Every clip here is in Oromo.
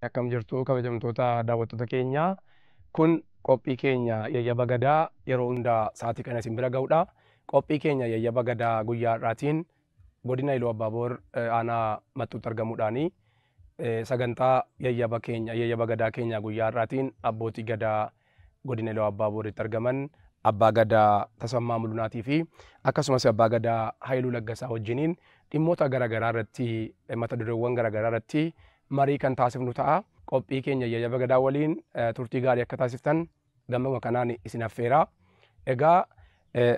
Akkam jirtu kabajamtoota daawwattoota keenyaa. Kun qophii keenya yayyaba gadaa yeroo hundaa sa'aatii kana isin bira ga'udha. Qophii keenya yayyaba gadaa guyyaa har'aatiin godina Iluu Abbaaboor aanaa Maxxuutti argamuudhaani sagantaa yayyaba gadaa keenya guyyaa har'aatiin abbootii gadaa godina Iluu Abbaabooritti argaman abbaa gadaa Tasammaa Mulunaatii fi akkasumas abbaa gadaa Haayiluu Laggasaa wajjiniin dhimmoota garaagaraa irratti mata dureewwan garaagaraa irratti marii kan taasifnu ta'a. Qophii keenya yayyaba gadaa waliin turtii gaarii akka taasiftan gammuma kanaan isin affeera. Egaa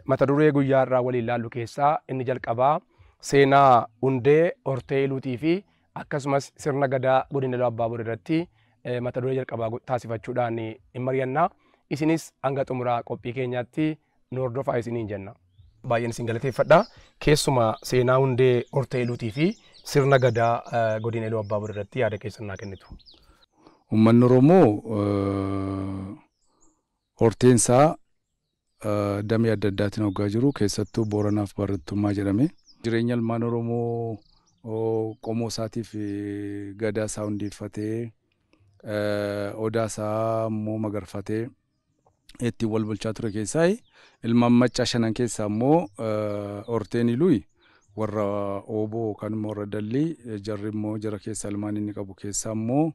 mata duree guyyaa irraa waliin ilaallu keessaa inni jalqabaa seenaa hundee hortee Iluutii fi akkasumas sirna gadaa godina Iluu Abbaaboor irratti mata duree jalqabaa taasifachuudhaan hin mari'anna. Isinis hanga xumuraa qophii keenyaatti nu hordofaa isiniin jenna. Baay'een isin galateeffadha. Keessumaa seenaa hundee hortee Iluutii fi sirna gadaa godina Iluu Abbaaboor irratti yaada keessan naa kennitu. Uummanni Oromoo horteensaa damee adda addaatiin hoggaa jiru keessattuu Booranaaf Barattummaa jedhame. Jireenya ilmaan Oromoo qomoo isaatiif gadaa isaa hundeeffatee odaa isaa immoo magarfatee ittiin wal bulchaa ture keessaa ilmaan Maccaa shanan keessaa immoo horteen Iluu warra Ooboo yookaan immoo warra Dallii jarri immoo jara keessaa ilmaan inni qabu keessaa immoo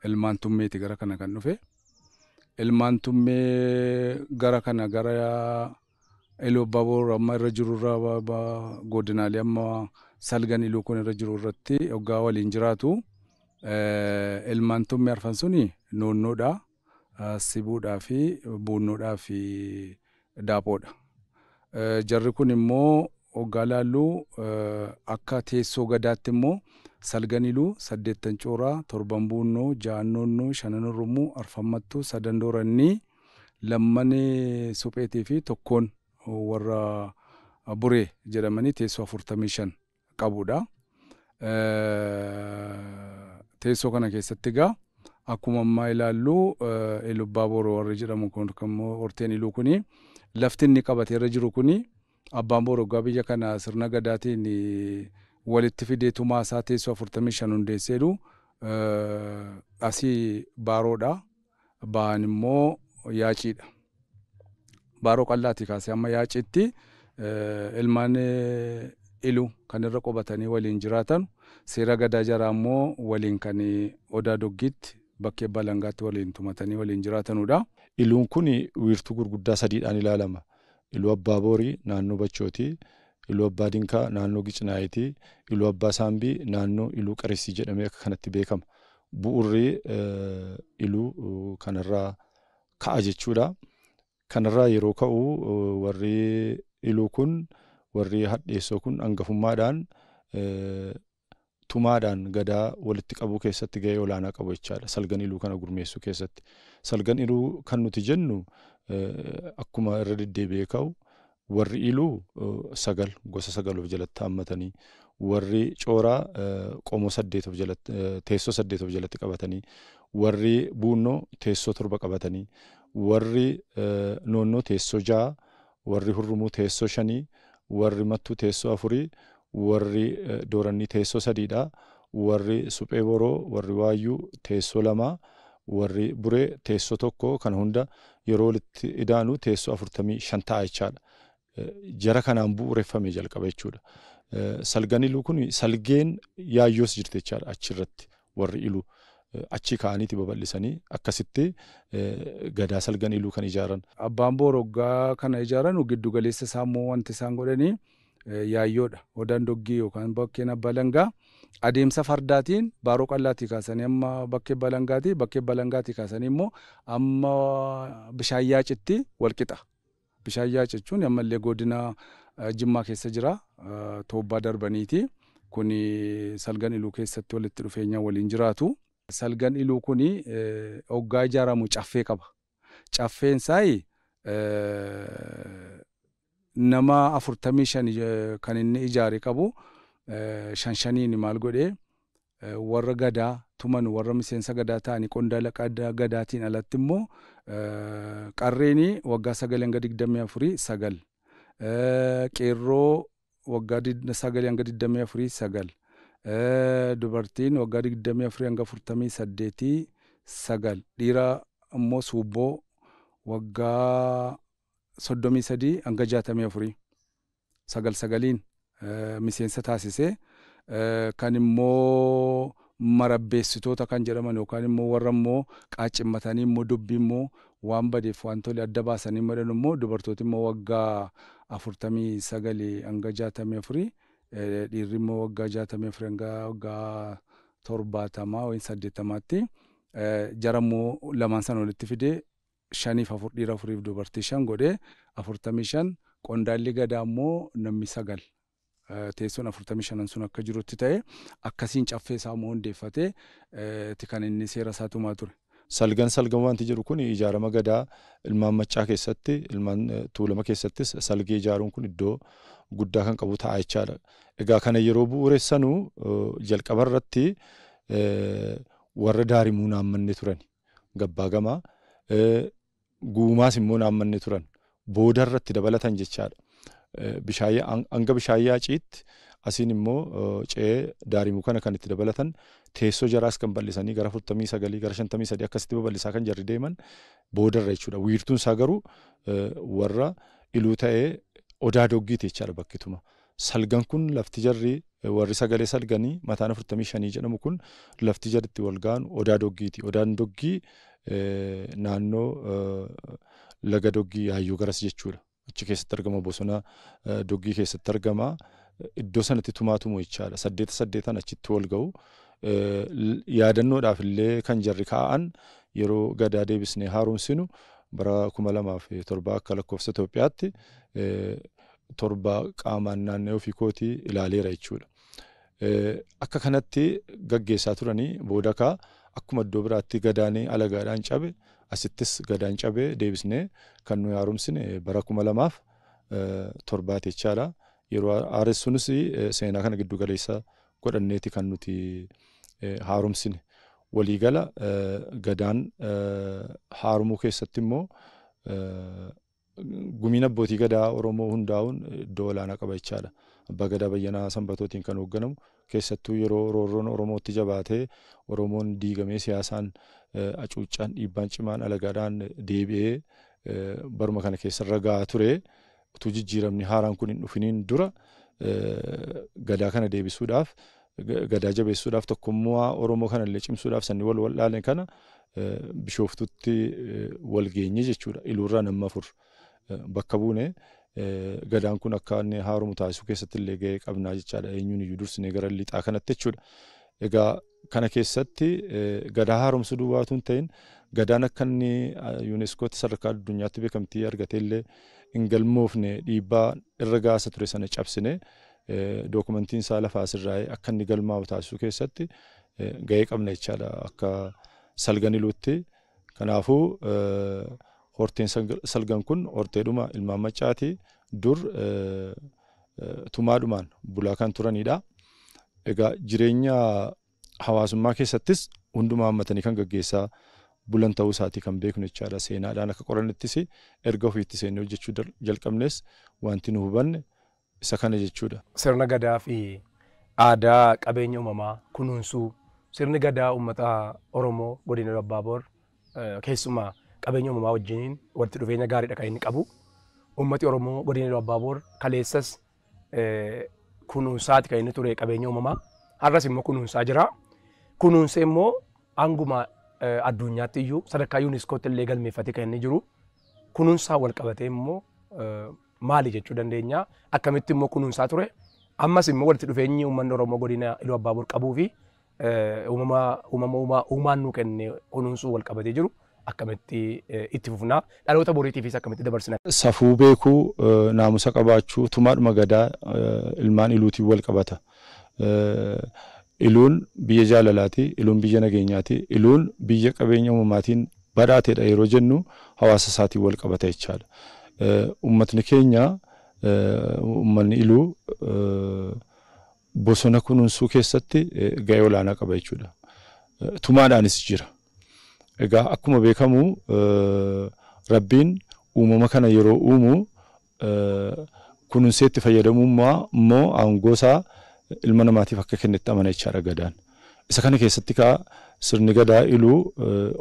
ilmaan Tummeeti gara kana kan dhufe. Ilmaan Tummee gara kana gara Iluu Abbaaboor amma irra jiru irra godinaalee amma salgan Iluu kun irra jiru irratti hoggaa waliin jiraatu. Ilmaan Tummee arfan suni Noonnoodha, Sibuudhaa fi Buunnoodhaa fi Daapoodha. Jarri kun immoo hoggaa laallu akka teessoo gadaatti immoo salgan Iluu 8 Cooraa 7 Buunnoo 6 Noonnoo 5 Urrumuu 4 Mattuu 3 Doorannii 2 Supheetii fi 1 warra Buree jedhamanii teessoo 45 qabudha. Teessoo kana keessatti egaa akkuma ammaa ilaallu Iluu Abbaaboor warri jedhamu kun immoo horteen Iluu kuni lafti inni qabatee irra jiru kuni abbaan Boor hoggaa biyya kana sirna gadaatiin walitti fideetumaa isaa teessoo 45 hundeesseedhu asii Baaroodha. Ba'an immoo Yaaciidha. Baaroo Qallaatti kaasee amma Yaaciitti ilmaan Iluu kan irra qubatanii waliin jiraatan seera gadaa jaraa immoo waliin kan Odaa Doggiitti bakkee Balangaatti waliin tumatanii waliin jiraatanudha. Iluun kun wiirtuu gurguddaa sadiidhaan ilaalama. Iluu Abbaaboori naannoo Bachootii, Iluu Abbaa Dinkaa naannoo Gicinaayitii, Iluu Abbaa Saambii naannoo Iluu Qaressii jedhamee akka kanatti beekama. Bu'urri Iluu kanarraa ka'a jechuudha. Kanarraa yeroo ka'u warri Iluu kun warri hadheessoo kun hangafummaadhaan tumaadhaan gadaa walitti qabuu keessatti gahee olaanaa qabu jechaadha. Salgan Iluu kana gurmeessuu keessatti. Salgan Iluu kan nuti jennu akkuma irra deddeebi'ee ka'u warri Iluu gosa 9 of jalatti hammatanii warri Cooraa qomoo 8 of jalatti teessoo 8 of jalatti qabatanii warri Buunnoo teessoo 7 qabatanii warri Noonnoo teessoo 6 warri Hurrumuu teessoo 5 warri Mattuu teessoo 4 warri Doorannii teessoo 3dha warri Suphee Boroo warri Waayyuu teessoo 2 warri Buree teessoo 1 kan hunda yeroo walitti idaanu teessoo 45 ta'a jechaadha. Jara kanaan bu'uureffamee jalqaba jechuudha. Salgan Iluu kun salgeen yaayyoos jirti jechaadha achirratti warri Iluu achi ka'aniiti babal'isanii akkasitti gadaa salgan Iluu kan ijaaran. Abbaan Boor hoggaa kana ijaaran giddu galeessa isaa immoo wanti isaan godhanii yaayyoodha. Odaan Doggii yookaan bakkeen Abbaa Langaa adeemsa fardaatiin Baaroo Qallaatti kaasanii amma bakkee Balangaati. Bakkee Balangaatti kaasanii immoo amma bishaan Yaacitti walqixa. Bishaan Yaaci jechuun ammallee godina Jimmaa keessa jira. Toobbaa darbaniiti. Kuni salgan Iluu keessatti walitti dhufeenya waliin jiraatu. Salgan Iluu kuni hoggaa ijaaramu caffee qaba. Caffeen isaa nama 45 kan inni ijaare qabu 5 maal godhee warra gadaa tuman warra miseensa gadaa ta'anii qondaala gadaatiin alatti immoo qarreeni waggaa 9-24 9 qeerroo waggaa 9-24 9 dubartiin waggaa 24 hanga 48 9 dhiira immoo suubboo waggaa 33 hanga 64 9 miseensa taasisee kan immoo marabbeessitoota kan jedhaman yookaan immoo warra immoo qaacimmatanii immoo dubbii immoo waan badeef wantoonni adda baasanii madan immoo dubartooti immoo waggaa 49 hanga 64 dhiirri immoo waggaa 64 hanga waggaa 70 yookiin 80tti jara immoo lamaan sana walitti fidee 5 4 dhiira 4 dubartii 5 godhee 45 qondaalli gadaa immoo namni 9 teessoon 45 sun akka jirutti ta'e akkasiin caffee isaa immoo hundeeffatee kan inni seera isaa tumaa ture. Salgan wanti jedhu kun ijaarama gadaa ilmaan maccaa keessatti ilmaan tuulama keessattis salgee ijaaruun kun iddoo guddaa kan qabu ta'a jechaadha. Egaa kana yeroo bu'uureessanuu jalqaba irratti warra daarimuu naammanne turan gabbaa gamaa guumaas immoo naammanne turan booda irratti dabalatan jechaadha. Hanga bishaayyaa ciitti asiin immoo ce'ee daarimuu kana kan itti dabalatan teessoo jaraas kan bal'isanii gara 49 gara 53 akkasitti babal'isaa kan jarri deeman boodarra jechuudha. Wiirtuun isaa garuu warra iluu ta'ee odaa doggiiti jechaadha bakkituma. Salgan kun lafti jarri warri sagalee salganii mataan 45 jedhamu kun lafti jarritti wal ga'an odaa doggiiti. Odaan doggii naannoo laga doggii Yaayyoo garas jechuudha. Achi keessatti argama bosona doggii keessatti argama. Iddoo sanatti tumaatumu jechaadha. 8 achitti wal ga'u. Yaadannoodhaaf illee kan jarri kaa'an yeroo gadaa deebisnee haaromsinu bara 2007 akka lakkoofsa Itoophiyaatti 7 qaamaan naannoo ofii kootii ilaaleera jechuudha. Akka kanatti gaggeessaa turanii booda akkuma iddoo biraatti gadaanii alagaadhaan cabe asittis gadaan cabee deebisnee kan nuyi haaromsine bara 2007 jechaadha. Yeroo haaressuunis seenaa kana giddu galeessa godhanneeti kan nuti haaromsine. Waliigala gadaan haaromuu keessatti immoo gumiin abbootii gadaa Oromoo hundaa'uun iddoo olaanaa qaba jechaadha. Abbaa Gadaa Bayyanaa Sanbatootiin kan hoogganamu keessattuu yeroo roorroon Oromootti jabaatee Oromoon diigamee siyaasaan hacuuccaan dhiibbaan cimaan alagaadhaan deebi'ee baruma kana keessarra gahaa ture. Utuu jijjiiramni haaraan kun hin dhufiniin dura gadaa kana deebisuudhaaf gadaa jabeessuudhaaf tokkummaa Oromoo kana illee cimsuudhaaf sanni wal wal'aaleen kana Bishooftutti wal geenye jechuudha. Iluurraa nama 4 bakka buune gadaan kun akka inni haaromu taasisuu keessatti illee gahee qabnaa jechaadha. Eenyuun iyyuu dursinee gara lixaa kanatti jechuudha. Egaa kana keessatti gadaa haaromsuu duwwaatu hin ta'in gadaan akka inni yuuneeskootti sadarkaa addunyaatti beekamtii argatee illee hin galmoofne dhiibbaa irra gaasa ture sana cabsine dookumentiin isaa lafaa asirraa'ee akka inni galmaa'u taasisuu keessatti gahee qabna jechaadha akka salgan iluutti. Kanaafuu horteen salgan kun horteedhuma ilmaan maccaati dur tumaadhumaan bulaa kan turanidha. Egaa jireenya hawaasummaa keessattis hundumaa hammatanii kan gaggeessaa bulan ta'uu isaatii kan beeknu jechaadha. Seenaadhaan akka qorannettis erga ofiitti seennee hojjechuu jalqabnes wanti nu hubanne isa kana jechuudha. Sirna gadaa fi aadaa qabeenya uumamaa kunuunsuu sirni gadaa uummata Oromoo godina Iluu Abbaa Boor keessumaa qabeenya uumamaa wajjin walitti dhufeenya gaariidha kan inni qabu. Uummati Oromoo godina Iluu Abbaa Boor kaleessas kunuunsaati kan inni ture qabeenya uumamaa. Har'as immoo kunuunsaa jira. Kunuunsee immoo hanguma addunyaatti iyyuu sadarkaa yuuniskootti illee galmeeffatee kan inni jiru. Kunuunsaa wal qabatee immoo maali jechuu dandeenya? Akkamitti immoo kunuunsaa ture? Ammas immoo walitti dhufeenyi uummanni Oromoo godina Iluu Abbaa Boor qabuu fi uumaan nuu kenne kunuunsuu wal qabatee jiru. Akkamitti itti fufnaa dhaloota boriitiifis akkamitti dabarsina. Safuu beekuu naamusa qabaachuu tumaadhuma gadaa ilmaan iluutiin wal qabata. Iluun biyya jaalalaati, iluun biyya nageenyaati, iluun biyya qabeenya uumamaatiin badhaateedha yeroo jennu hawaasa isaatiin wal qabata jechaadha. Uummatni keenya uummanni iluu bosona kunuunsuu keessatti gahee olaanaa qaba jechuudha. Tumaadhaanis jira. Egaa akkuma beekamu Rabbiin uumama kana yeroo uumu kunuunseetti fayyadamummaa immoo aangoosaa ilma namaatiif akka kennetti amana jechaadha gadaan. Isa kana keessatti kaa sirni gadaa iluu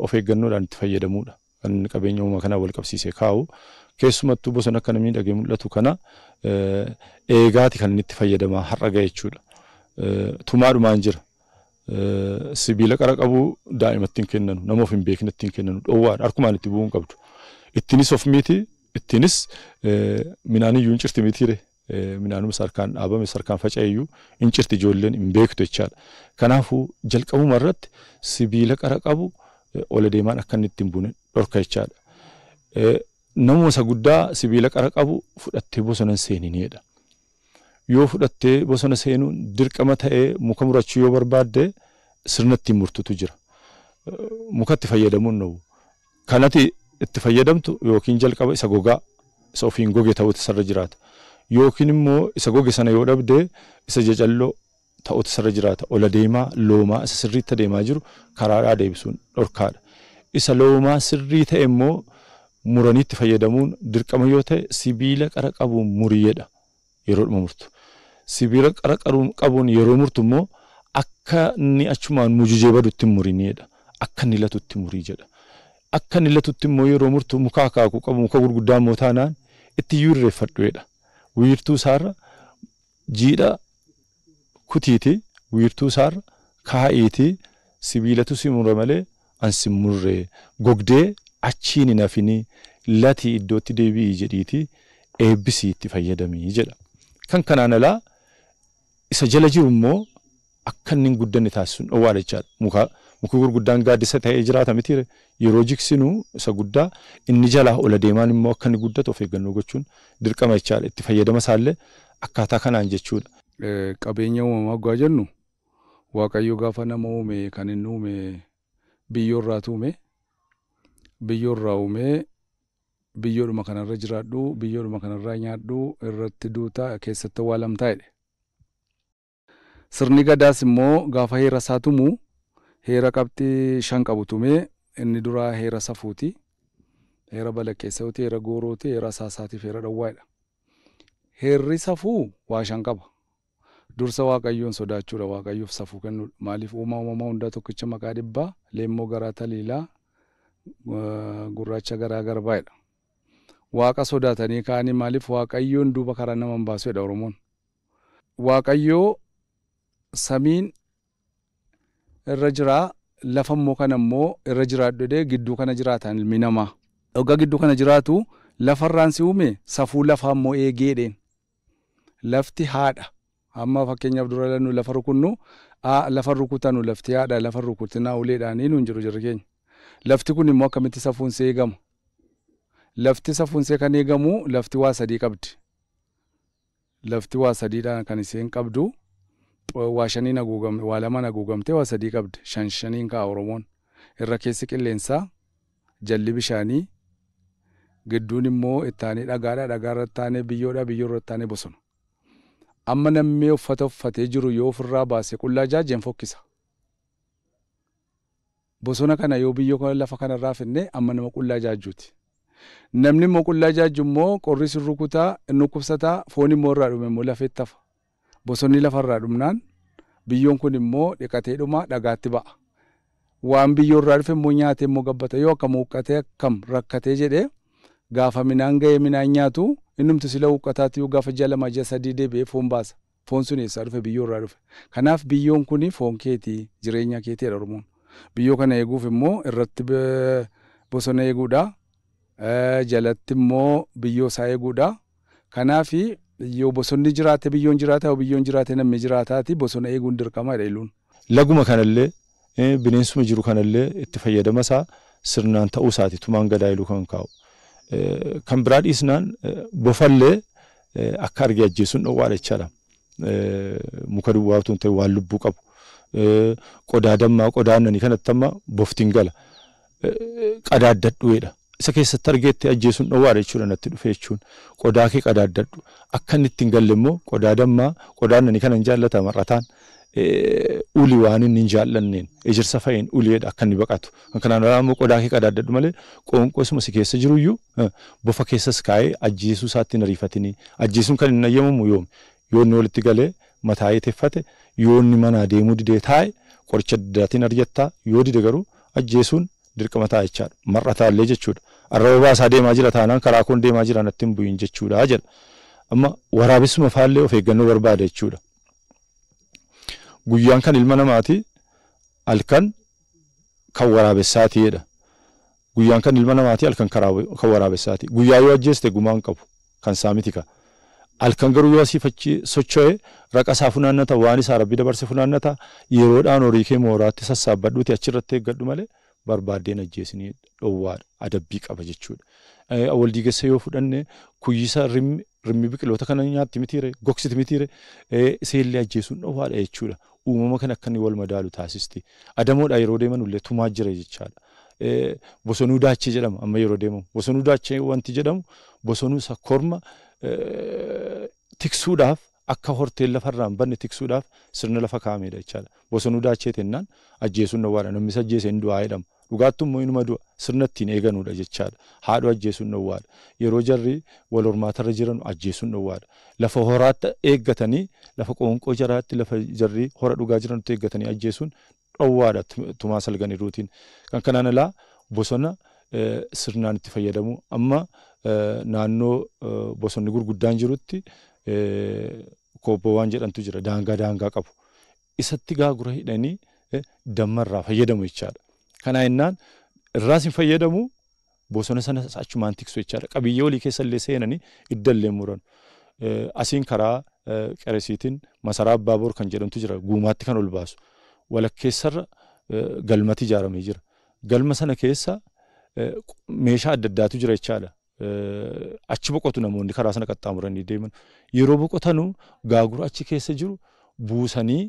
of eeggannoodhaan itti fayyadamuudha. Kan qabeenya uumamaa kana wal qabsiisee kaa'u. Keessumattuu bosona akka namni dhagee mul'atu kana eegaati kan inni itti fayyadamaa har'a gahe jechuudha. Tumaadhumaan jira. Sibiila qara qabu daa'imatti hin kennanu, nama of hin beeknetti hin kennanu, dhoowwaadha. Harkumaan itti bu'uu hin qabdu. Ittiinis of miti, ittiinis midhaan iyyuu hin cirti mitiire. Midhaanuma sarkaan dhaabame sarkaan faca'eeyyuu hin cirti ijoolleen hin beektu jechaadha. Kanaafuu jalqabuma irratti sibiila qara qabu ola deemaan akka inni ittiin buune dhorka jechaadha. Namuma isa guddaa sibiila qara qabu fudhattee bosona seeniniidha. Yoo fudhattee bosona seenuun dirqama ta'ee muka murachuu yoo barbaadde sirna ittiin murtutu jira. Muka itti fayyadamuun ta'u. Kanati itti fayyadamtu yookiin jalqaba isa gogaa isa ofiin goge ta'uutu sarra jiraata. Yookiin immoo isa goge sana yoo dhabde isa jajalloo ta'uutu sarra jiraata. Ola deemaa loomaa isa sirriitti deemaa jiru karaadhaa deebisuun dhorkaadha. Isa loomaa sirrii ta'e immoo muraniitti fayyadamuun dirqama yoo ta'e sibiila qara qabuun muriyeedha yeroodhuma murtu. Sibiila qara qabuun yeroo murtu immoo akka inni achumaan mujujee badutti muriniidha. Akka inni latutti murii jedha. Akka inni latutti immoo yeroo murtu muka akaakuu qabu muka gurguddaa immoo taanaan itti iyyuu irreeffadhuedha. Wiirtuu isaarra jiidha kutiiti wiirtuu isaarra kaa'iiti sibiilatu si mura malee ansi murree gogdee achiin hin hafini lati iddootti deebi'i jedhiiti eebbisii itti fayyadamii jedha. Kan kanaan alaa isa jala jiru immoo akka inni hin guddanne taasisuun dhoowwaadha jechaadha. Muka gurguddaan gaaddisa ta'ee jiraata mitiire yeroo jigsinuu isa guddaa inni jalaa ola deemaan immoo akka inni guddatu of eeggannoo gochuun dirqama jechaadha. Itti fayyadama isaallee akkaataa kanaan jechuudha. Qabeenya uumamaa gaafa jennu Waaqayyo gaafa nama uume kan inni uume biyyoorraatu uume. Biyyoorraa uumee biyyoodhuma kanarra jiraadhu biyyoodhuma kanarraa nyaadhu irratti duutaa keessatti awwaalamtaa'edha. Sirni gadaas immoo gaafa heera isaa tumu heera qabxii 5 qabu tumee inni duraa heera safuuti, heera balaqqeessaati, heera goorooti, heera asaasaatiif heera dhawwaadha. Heerri safuu waa 5 qaba. Dursa Waaqayyoon sodaachuudha, Waaqayyoof safuu kennuudha. Maaliif uumamaa hundaa tokkicha maqaa dhibbaa leemmoo garaa taliilaa gurraacha garaa garbaadha. Waaqa sodaatanii kaanii maaliif Waaqayyoon duuba karaa nama hin baasuudha Oromoon. Waaqayyoo samiin irra jiraa lafa immoo kana immoo irra jiraadhu gidduu kana jiraatan ilmi namaa. Dhogga gidduu kana jiraatu lafarraan si uume safuu lafaa immoo eegeedheen. Lafti haadha. Amma fakkeenyaaf dura lannu lafa rukunnu lafa rukutanu lafti haadha lafa rukutinaa uleedhaanii nuun jiru jirri keenya. Lafti kun immoo akkamitti safuunsee eegamu? Lafti safuunsee kan eegamu lafti waa 3 qabdi. Lafti waa 3dhaan kan isheen qabdu waa 5 haguugamte waa 2 haguugamte waa 3 qabdi. 5 kaa Oromoon irra keessi qilleensaa jalli bishaanii gidduun immoo ittaanii dhagaadha dhagaarra ittaanii biyyoodha biyyoorra ittaanii bosona. Amma namni uffata uffatee jiru yoo ofirraa baase qullaa jaajeen fokkisa. Bosona kana yoo biyyoo kana lafa kanarraa finne amma nama qullaa jaajjuuti. Namni immoo qullaa jaajju immoo qorri rukutaa inni kubsataa foon immoo irraa dhume immoo lafeetti hafa. Bosonni lafarraa dhumnaan biyyoon kun immoo dhiqatee dhuma dhagaatti ba'a. Waan biyyoo irraa dhufe immoo nyaatee immoo gabbata yoo akkam huqqatee akkam rakkatee jedhee gaafa midhaan ga'ee midhaan nyaatu innumti sila huqqataatti yoo gaafa 2 3 deebi'ee foon baasa. Foon sun eessaa dhufe biyyoo irraa dhufe. Kanaaf biyyoon kun foon keetii jireenya keetiidha Oromoon. Biyyoo kana eeguuf immoo irratti bosona eeguudha. Jalatti immoo biyyoo isaa eeguudha. Kanaaf yoo bosonni jiraate biyyoon jiraata yoo biyyoon jiraate namni jiraataati bosona eeguun dirqamaadha iluun. Laguma kanallee bineensuma jiru kanallee itti fayyadama isaa sirnaan ta'uu isaati tumaan gadaa iluu kan kaa'u. Kan biraa dhiisnaan bofallee akka argee ajjeesuun dhoowwaadha jechaadha. Muka duwwaa otoo hin ta'e waan lubbuu qabu. Qodaa dammaa qodaannanii kanatti amma boftiin gala. Qadaaddadhuudha. Isa keessatti argeetti ajjeesuun dhoowwaadha jechuudha natti dhufe jechuun. Qodaa kee qadaaddadhu. Akka inni ittiin galle immoo qodaa dammaa qodaannanii kana hin jaallata mar'ataan. Uli waan inni hin jaallanneen ejirsa fa'iin uliidha akka inni baqatu. Kanaan immoo qodaa kee qadaaddadhu malee qoonqoosuma si keessa jiruyyuu bofa keessas kaa'ee ajjeesuu isaatti hin ariifatini. Ajjeesuun kan hin ayyamamu yoomi. Yoo inni walitti galee mataa eeteeffate yoo inni manaa deemuu didee taa'e qoricha addaatiin argattaa yoo dide garuu ajjeesuun dirqama ta'a jechaadha. Mar'ataa illee jechuudha. Arraba baasaa deemaa jira taanaan karaa kun deemaa jira natti hin bu'in jechuudha jedha. Amma waraabessuma faallee of eeggannoo barbaada jechuudha. Guyyaan kan ilma namaati halkan kan waraabessaati jedha. Guyyaan kan ilma namaati halkan kan waraabessaati. Guyyaa yoo ajjeeste gumaan qabu kan saamiti ka. Halkan garuu yoo asii fachi socho'ee raqa isaa funaannata waan isaa rabbi dabarse funaannata yeroodhaan horii kee mooraatti sassaabbadhuuti achirratti eeggadhu malee barbaaddeen ajjeesinii dhowwaadha. Adabbii qaba jechuudha. Wal diigessa yoo fudhanne kuyyisa rimmi biqiloota kana nyaatti mitiire gogsiti mitiire seellee ajjeesuun dhowwaadha jechuudha. Uumama kan akka inni wal madaalu taasisti. Adamoodha yeroo deeman illee tumaa jira jechaadha. Bosonuu daachee jedhama amma yeroo deemamu. Bosonuu daachee wanti jedhamu bosonuu isa korma tiksuudhaaf akka horteen lafarraan banne tiksuudhaaf sirna lafa kaa'amedha jechaadha. Bosonuu daachee tennaan ajjeesuun dhowwaadha. Namni isa ajjeese hin du'aa jedhama. Dhugaattuu immoo inuma du'a sirna ittiin eeganuudha jechaadha. Haadhu ajjeesuun dhowwaadha. Yeroo jarri wal hormaatarra jiran ajjeesuun dhowwaadha. Lafa horaatti eeggatanii lafa qoonqoo jaraatti lafa jarri hora dhugaa jirantu eeggatanii ajjeesuun dhowwaadha tumaa salganiruutiin. Kan kanaan alaa bosona sirnaan itti fayyadamu amma naannoo bosonni gurguddaan jirutti kobbowwan jedhantu jira daangaa qabu. Isatti gaagura hidhanii dammarraa fayyadamu jechaadha. Kana jennaan irraas hin fayyadamu bosona sana achumaan tiksu jechaadha. Qabiyyee olii keessa illee seenanii iddallee muranu. Asiin karaa Qeresiitiin masaraa Abbaaboor kan jedhamtu jira guumaatti kan ol baasu. Walakkeessarra galmati ijaaramee jira. Galma sana keessa meeshaa adda addaatu jira jechaadha. Achi boqotu namoonni karaa sana qaxxaamuranii deeman. Yeroo boqotanu gaagura achi keessa jiru buusanii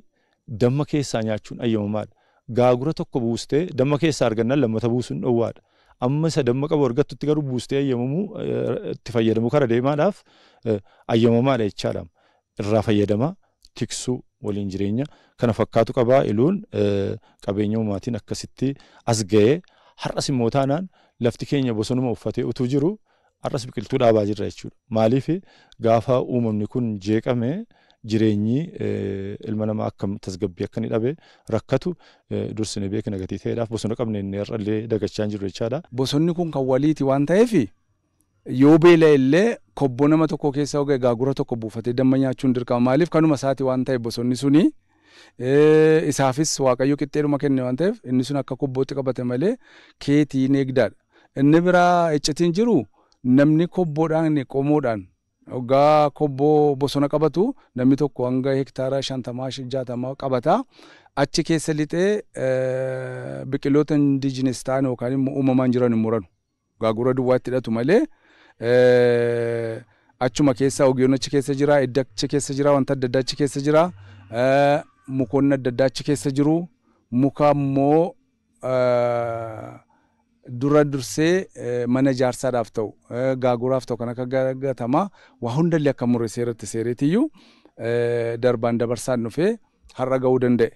damma keessaa nyaachuun ayyamamaadha. Gaagura tokko buustee damma keessaa argannaan lammata buusuun dhowwaadha. Amma isa damma qabu argattutti garuu buustee ayyamamuu itti fayyadamu kara deemaadhaaf ayyamamaadha jechaadha. Irraa fayyadamaa tiksuu waliin jireenya kana fakkaatu qabaa iluun qabeenya uumaatiin akkasitti as ga'ee har'as immoo taanaan lafti keenya bosonuma uffatee utuu jiru har'as biqiltuu dhaabaa jirra jechuudha. Maaliif gaafa uumamni kun jeeqame jireenyi ilma namaa akkam tasgabbii akka inni dhabe rakkatu dursine beekna gatii ta'eedhaaf bosona qabne inni irrallee dagachaa jiru jechaadha. Bosonni kun kan waliiti waan ta'eef yoo beela illee kobboo nama tokko keessa oge gaagura tokko buufatee damma nyaachuun dirqama. Maaliif kanuma isaati waan ta'eef bosonni suni isaafis waaqayyo qixxeedhuma kenne waan ta'eef inni sun akka kobbootti qabate malee keetiin eegdaadha. Inni biraa iccitiin jiru namni kobboodhaan qomoodhaan ogaa kobboo bosona qabatu namni tokko hanga hektaara 50-60 qabata. Achi keessa lixee biqiloota indigenous ta'an yookaan immoo uumamaan jiran hin muranu. Gaagura duwwaatti hidhatu malee achuma keessa ogeeyyoon achi keessa jira, edda achi keessa jira, wanta adda addaa achi keessa jira, mukoonni adda addaa achi keessa jiru. Muka immoo dura dursee mana ijaarsaadhaaf ta'u gaaguraaf ta'u kan akka gatamaa waa hundallee akka murre seeratti seereetiyyuu darbaan dabarsaan dhufee har'a ga'uu danda'e.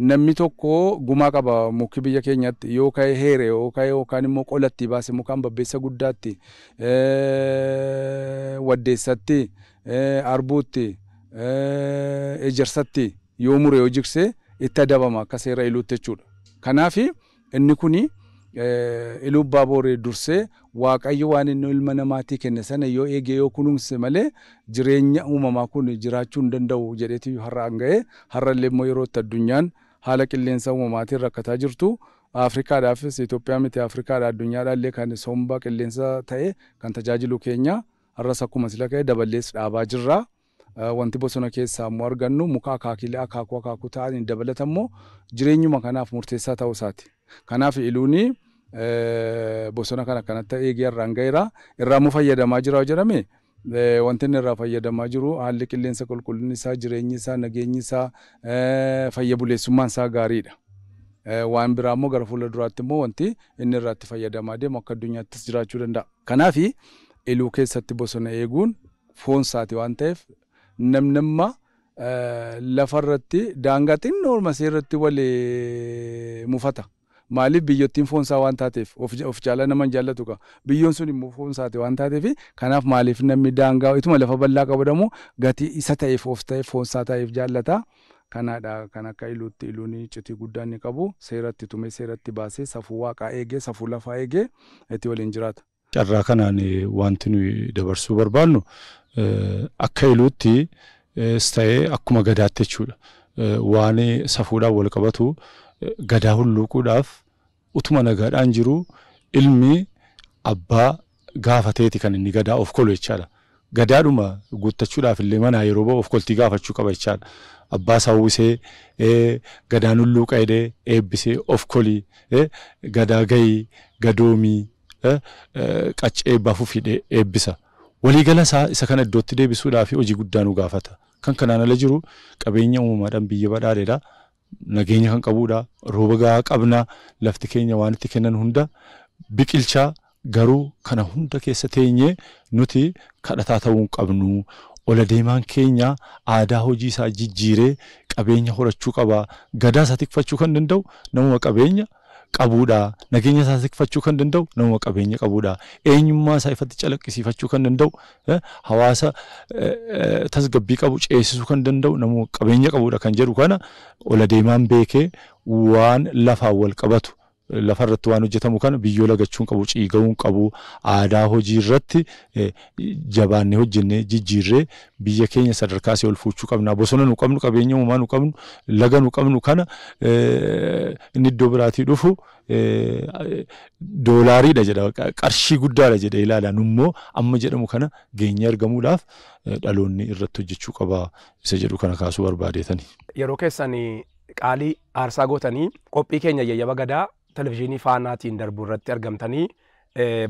Namni tokko gumaa qaba muki biyya keenyatti yoo ka'e heere yookaan immoo qolatti baase mukaan babbeessa guddaatti waddeessatti arbuutti ejersatti yoo mure yoo jiksee itti adabama akka seera iluutti jechuudha. Kanaaf inni kuni iluu Abbaaboor dursee waaqayyo waan inni ilma namaatii kenne sana yoo eege yoo kunuunse malee jireenya uumamaa kun jiraachuu hin danda'u jedheeti har'aan ga'ee har'allee immoo yeroo itti addunyaan haala qilleensa uumamaatiin rakkataa jirtu Afrikaadhaafis Itoophiyaa miti Afrikaadhaa addunyaadhaallee kan somba qilleensa ta'e kan tajaajilu keenya har'as akkuma sila ka'e daballees dhaabaa jirra. Wanti bosona keessaa immoo argannu muka akaakuu ta'anii dabalatammoo jireenyuma kanaaf murteessaa ta'uu isaati. Kanaaf iluuni bosona kana kanatti eegee irraan ga'eera. Irraa immoo fayyadamaa jira jedhame wanti inni irraa fayyadamaa jiru haalli qilleensa qulqullinni isaa, jireenyi isaa, nageenyi isaa, fayya buleessummaan isaa gaariidha. Waan biraa immoo gara fuula duraatti immoo wanti inni irraa itti fayyadamaa deemu akka addunyaattis jiraachuu danda'a. Kanaaf iluu keessatti bosona eeguun foon isaati waan ta'eef namnamma lafarratti daangaa xinnoo seerratti wal mufata. Maaliif biyyattiin foonsaa waan taateef of jaalala naman jaallatu qaba. Biyyoon sun immoo foonsaati waan taateef kanaaf maaliif namni daangaa ituma lafa bal'aa qabu gatii isa ta'eef of ta'eef foonsaa ta'eef jaallata. Kanaadha kan akka iluutti iluun iccitii guddaa inni qabu seeratti tumee seeratti baasee safuu waaqaa eegee safuu lafaa eegee itti waliin jiraata. Carraa kanaan wanti nuyi dabarsuu barbaannu akka iluutti ta'ee akkuma gadaatti jechuudha. Waan safuudhaan wal qabatu gadaa hulluuquudhaaf utuma nagaadhaan jiru ilmi abbaa gaafateeti kan inni gadaa of kolu jechaadha. Gadaadhuma guuttachuudhaaf illee manaa yeroo ba'u of koltii gaafachuu qaba jechaadha. Abbaa sawwisee gadaan hulluuqa jedhee eebbisee of kolii gadaa gahii gadoomii qaccee baafuuf hidhee eebbisa. Waliigala isa kana iddootti deebisuudhaaf hojii guddaa nu gaafata. Kan kanaan ala jiru qabeenya uumamaadhaan biyya badhaadheedha. Nageenya kan qabuudha. Rooba gahaa qabna. Lafti keenya waan itti kennan hunda biqilchaa garuu kana hunda keessa teenyee nuti kadhataa ta'uu hin qabnu. Ola deemaan keenya aadaa hojii isaa jijjiiree qabeenya horachuu qaba. Gadaa isaa tikfachuu kan danda'u namuma qabeenya qabuudha. Nageenya isaa tikfachuu kan danda'u namuma qabeenya qabuudha. Eenyummaa isaa ifatti calaqqisiifachuu kan danda'u hawaasa tasgabbii qabu ceesisuu kan danda'u namuma qabeenya qabuudha kan jedhu kana ola deemaan beekee waan lafaan wal qabatu. Lafarratti waan hojjetamu kana biyyoo lagachuun qabu ciigawuun qabu aadaa hojii irratti jabaannee hojjennee jijjiirree biyya keenya sadarkaa ol fuuchuu qabna. Bosona nu qabnu qabeenya uumaa nu qabnu laga nu qabnu kana inni iddoo biraatii dhufu doolaariidha jedha qarshii guddaadha jedha ilaalaan immoo amma jedhamu kana geenye argamuudhaaf dhaloonni irratti hojjechuu qaba isa jedhu kana kaasuu barbaadeetani. Yeroo keessanii qaalii aarsaa gootanii qophii keenya yayyaba gadaa televizyiinii faanaatiin darbu irratti argamtanii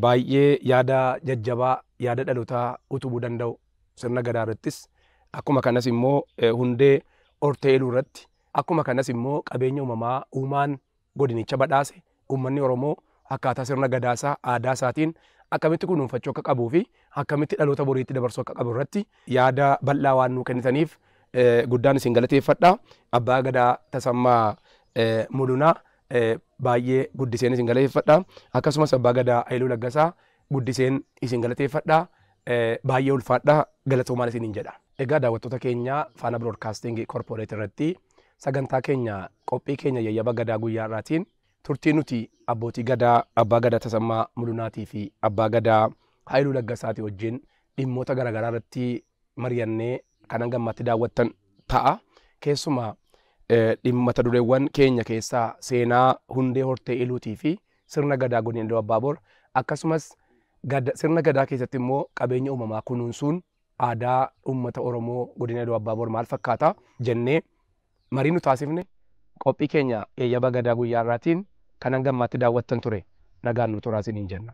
baay'ee yaada jajjabaa yaada dhalootaa utubuu danda'u sirna gadaa irrattis akkuma kanas immoo hundee horteeluu irratti akkuma kanas immoo qabeenya uumamaa uumaan godinicha badhaase uummanni Oromoo akkaataa sirna gadaasaa aadaa isaatiin akkamitti kunuunfachuu akka qabuu fi akkamitti dhaloota boriitti dabarsuu akka qabu irratti yaada bal'aa waan nuu kennitaniif guddaan isin galateeffadha. Abbaa Gadaa Tasammaa Mulunaa baay'ee guddiseen isin galateeffadha. Akkasumas Abbaa Gadaa Haayiluu Laggasaa guddiseen isin galateeffadha. Baay'ee ulfaadha galatoomaan isiniin jedha. Egaa daawwattoota keenya Faana Broadcasting Corporate irratti sagantaa keenya qophii keenya yayyaba gadaa guyyaa irraatiin turtii nuti abbootii gadaa Abbaa Gadaa Tasammaa Mulunaatii fi Abbaa Gadaa Haayiluu Laggasaatii wajjin dhimmoota garaagaraa irratti mari'annee kanan gammatti daawwattan ta'a. Keessumaa mata dureewwan keenya keessaa seenaa hundee hortee iluutii fi sirna gadaa godina Iluu Abbaaboor akkasumas sirna gadaa keessatti immoo qabeenya uumamaa kunuunsuun aadaa uummata Oromoo godina Iluu Abbaaboor maal fakkaata jennee marii nu taasifne qophii keenya yayyaba gadaa guyyaa irraatiin kanan gammatti daawwattan ture nagaan nu turaa isiniin jenna.